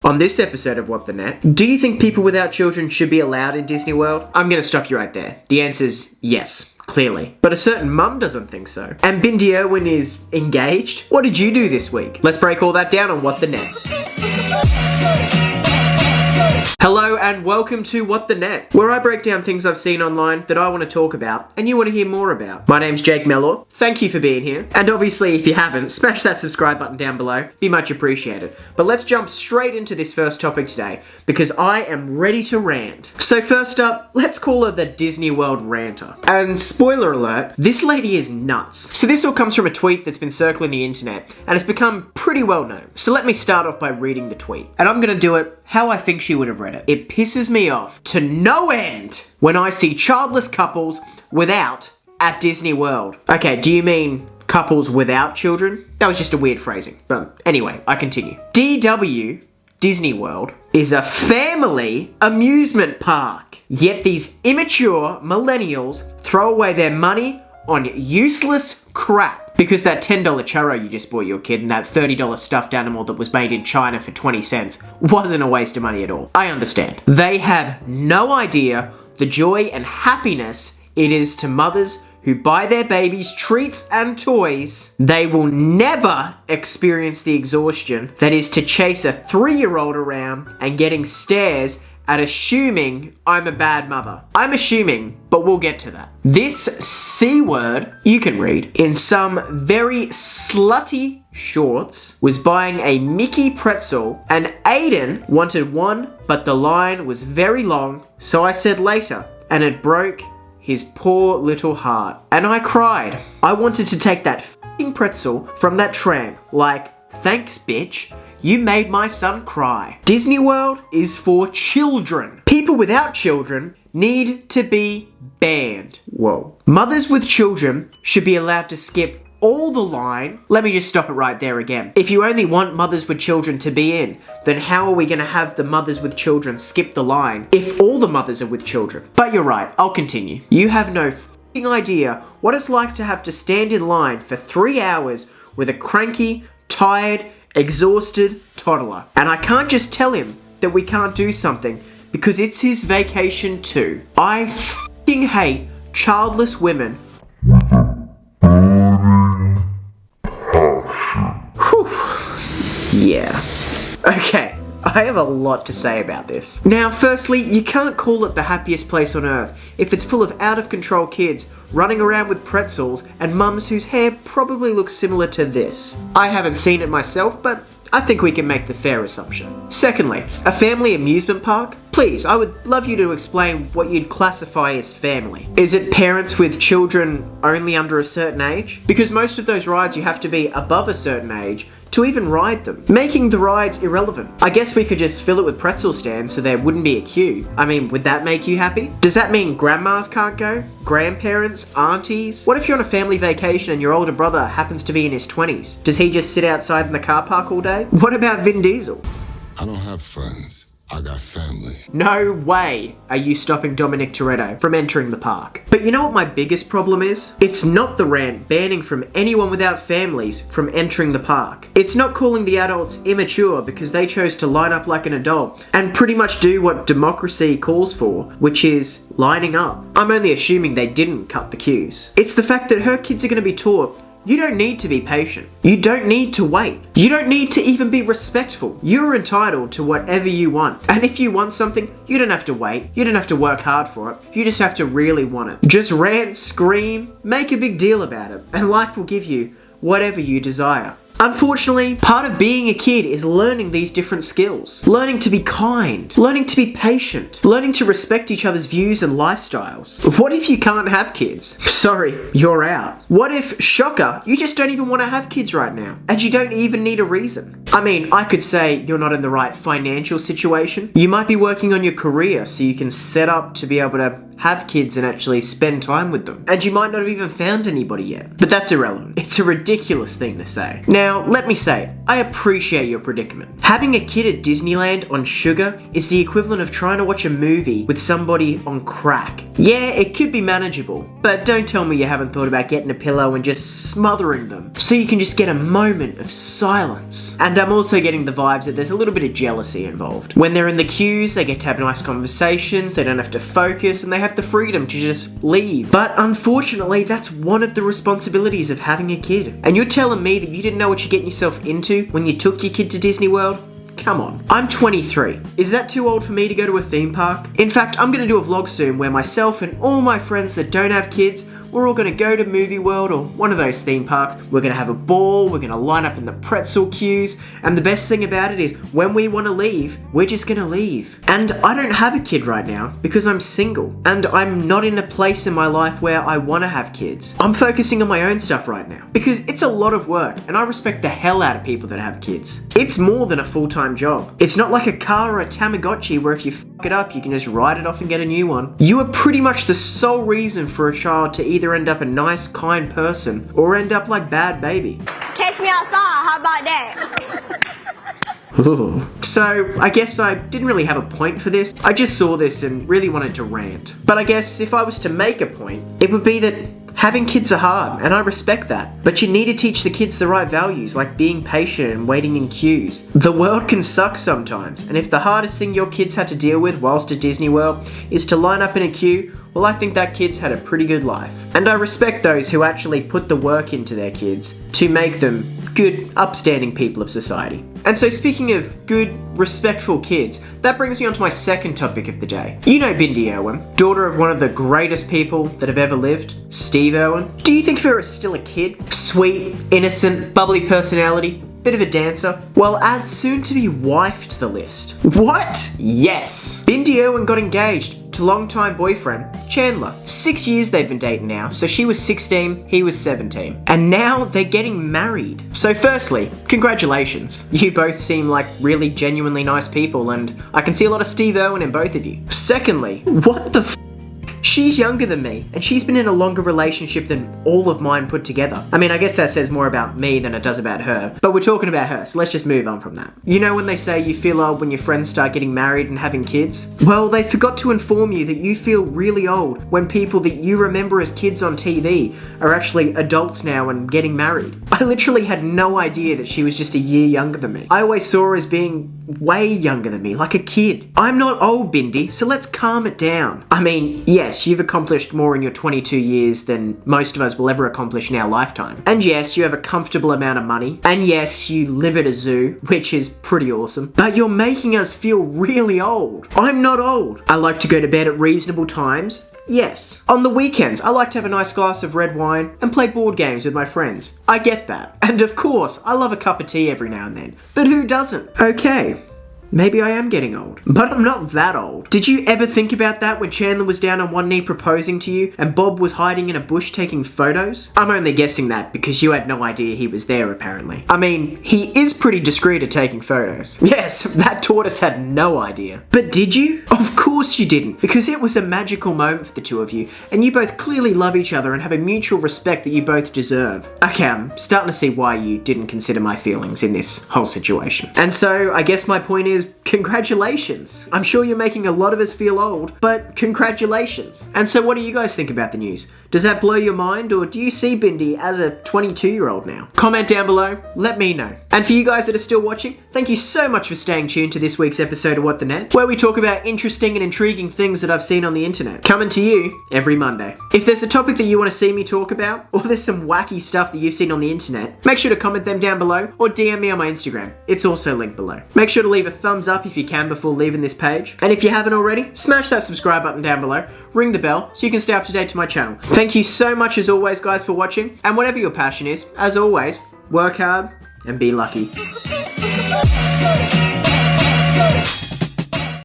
On this episode of What the Net, do you think people without children should be allowed in Disney World? I'm going to stop you right there. The answer's yes. Clearly. But a certain mum doesn't think so. And Bindiirwin is engaged? What did you do this week? Let's break all that down on What the Net. Hello and welcome to What the Net, where I break down things I've seen online that I want to talk about and you want to hear more about. My name's Jake Mellor. Thank you for being here. And obviously, if you haven't, smash that subscribe button down below. Be much appreciated. But let's jump straight into this first topic today because I am ready to rant. So first up, let's call her the Disney World ranter. And spoiler alert, this lady is nuts. So this all comes from a tweet that's been circling the internet and it's become pretty well known. So let me start off by reading the tweet. And I'm going to do it how I think she would have read it. It pisses me off to no end when I see childless couples without at Disney World. Okay, do you mean couples without children? That was just a weird phrasing. But anyway, I continue. DW, Disney World, is a family amusement park. Yet these immature millennials throw away their money on useless crap. Because that $10 churro you just bought your kid and that $30 stuffed animal that was made in China for 20 cents wasn't a waste of money at all. I understand. They have no idea the joy and happiness it is to mothers who buy their babies treats and toys. They will never experience the exhaustion that is to chase a 3-year-old around and getting stares at assuming I'm a bad mother. I'm assuming, but we'll get to that. This C word, you can read, in some very slutty shorts, was buying a Mickey pretzel and Aiden wanted one, but the line was very long, so I said later, and it broke his poor little heart. And I cried. I wanted to take that f***ing pretzel from that tram, like, thanks bitch. You made my son cry. Disney World is for children. People without children need to be banned. Whoa. Mothers with children should be allowed to skip all the line. Let me just stop it right there again. If you only want mothers with children to be in, then how are we going to have the mothers with children skip the line if all the mothers are with children? But you're right, I'll continue. You have no f***ing idea what it's like to have to stand in line for 3 hours with a cranky, tired, exhausted toddler. And I can't just tell him that we can't do something because it's his vacation too. I f***ing hate childless women. Whew. Yeah. Okay. I have a lot to say about this. Now, firstly, you can't call it the happiest place on earth if it's full of out-of-control kids running around with pretzels and mums whose hair probably looks similar to this. I haven't seen it myself, but I think we can make the fair assumption. Secondly, a family amusement park? Please, I would love you to explain what you'd classify as family. Is it parents with children only under a certain age? Because most of those rides you have to be above a certain age to even ride them, making the rides irrelevant. I guess we could just fill it with pretzel stands so there wouldn't be a queue. I mean, would that make you happy? Does that mean grandmas can't go? Grandparents? Aunties? What if you're on a family vacation and your older brother happens to be in his 20s? Does he just sit outside in the car park all day? What about Vin Diesel? I don't have friends. I got family. No way are you stopping Dominic Toretto from entering the park. But you know what my biggest problem is? It's not the rant banning from anyone without families from entering the park. It's not calling the adults immature because they chose to line up like an adult and pretty much do what democracy calls for, which is lining up. I'm only assuming they didn't cut the queues. It's the fact that her kids are going to be taught you don't need to be patient. You don't need to wait. You don't need to even be respectful. You're entitled to whatever you want. And if you want something, you don't have to wait. You don't have to work hard for it. You just have to really want it. Just rant, scream, make a big deal about it, and life will give you whatever you desire. Unfortunately, part of being a kid is learning these different skills. Learning to be kind, learning to be patient, learning to respect each other's views and lifestyles. What if you can't have kids? Sorry, you're out. What if, shocker, you just don't even want to have kids right now, and you don't even need a reason? I mean, I could say you're not in the right financial situation. You might be working on your career so you can set up to be able to have kids and actually spend time with them. And you might not have even found anybody yet. But that's irrelevant. It's a ridiculous thing to say. Now, let me say, I appreciate your predicament. Having a kid at Disneyland on sugar is the equivalent of trying to watch a movie with somebody on crack. Yeah, it could be manageable, but don't tell me you haven't thought about getting a pillow and just smothering them so you can just get a moment of silence. And I'm also getting the vibes that there's a little bit of jealousy involved. When they're in the queues, they get to have nice conversations, they don't have to focus, and they have the freedom to just leave. But unfortunately, that's one of the responsibilities of having a kid. And you're telling me that you didn't know what you're getting yourself into when you took your kid to Disney World? Come on. I'm 23. Is that too old for me to go to a theme park? In fact, I'm going to do a vlog soon where myself and all my friends that don't have kids, we're all going to go to Movie World or one of those theme parks. We're going to have a ball, we're going to line up in the pretzel queues, and the best thing about it is when we want to leave, we're just going to leave. And I don't have a kid right now because I'm single, and I'm not in a place in my life where I want to have kids. I'm focusing on my own stuff right now because it's a lot of work, and I respect the hell out of people that have kids. It's more than a full-time job. It's not like a car or a Tamagotchi where if you fuck it up, you can just write it off and get a new one. You are pretty much the sole reason for a child to either end up a nice, kind person or end up like Bad Baby. Catch me outside, how about that? Ooh. So, I guess I didn't really have a point for this. I just saw this and really wanted to rant. But I guess if I was to make a point, it would be that having kids are hard, and I respect that. But you need to teach the kids the right values, like being patient and waiting in queues. The world can suck sometimes, and if the hardest thing your kids had to deal with whilst at Disney World is to line up in a queue, well, I think that kid's had a pretty good life. And I respect those who actually put the work into their kids to make them good, upstanding people of society. And so speaking of good, respectful kids, that brings me on to my second topic of the day. You know Bindi Irwin, daughter of one of the greatest people that have ever lived, Steve Irwin. Do you think of her as still a kid? Sweet, innocent, bubbly personality, bit of a dancer? Well, add soon-to-be wife to the list. What? Yes! Bindi Irwin got engaged to longtime boyfriend, Chandler. 6 years they've been dating now, so she was 16, he was 17. And now they're getting married. So firstly, congratulations. You both seem like really genuinely nice people, and I can see a lot of Steve Irwin in both of you. Secondly, what the f***? She's younger than me, and she's been in a longer relationship than all of mine put together. I mean, I guess that says more about me than it does about her, but we're talking about her, so let's just move on from that. You know when they say you feel old when your friends start getting married and having kids? Well, they forgot to inform you that you feel really old when people that you remember as kids on TV are actually adults now and getting married. I literally had no idea that she was just a year younger than me. I always saw her as being way younger than me, like a kid. I'm not old, Bindi, so let's calm it down. I mean, yes, you've accomplished more in your 22 years than most of us will ever accomplish in our lifetime. And yes, you have a comfortable amount of money. And yes, you live at a zoo, which is pretty awesome. But you're making us feel really old. I'm not old. I like to go to bed at reasonable times. Yes. On the weekends, I like to have a nice glass of red wine and play board games with my friends. I get that. And of course, I love a cup of tea every now and then. But who doesn't? Okay. Maybe I am getting old, but I'm not that old. Did you ever think about that when Chandler was down on one knee proposing to you and Bob was hiding in a bush taking photos? I'm only guessing that because you had no idea he was there, apparently. I mean, he is pretty discreet at taking photos. Yes, that tortoise had no idea. But did you? Of course you didn't, because it was a magical moment for the two of you, and you both clearly love each other and have a mutual respect that you both deserve. Okay, I'm starting to see why you didn't consider my feelings in this whole situation. And so, I guess my point is, congratulations. I'm sure you're making a lot of us feel old, but congratulations. And so what do you guys think about the news? Does that blow your mind, or do you see Bindi as a 22-year-old now? Comment down below, let me know. And for you guys that are still watching, thank you so much for staying tuned to this week's episode of What the Net, where we talk about interesting and intriguing things that I've seen on the internet. Coming to you every Monday. If there's a topic that you want to see me talk about, or there's some wacky stuff that you've seen on the internet, make sure to comment them down below, or DM me on my Instagram. It's also linked below. Make sure to leave a thumbs up if you can before leaving this page. And if you haven't already, smash that subscribe button down below, ring the bell so you can stay up to date to my channel. Thank you so much as always, guys, for watching, and whatever your passion is, as always, work hard and be lucky.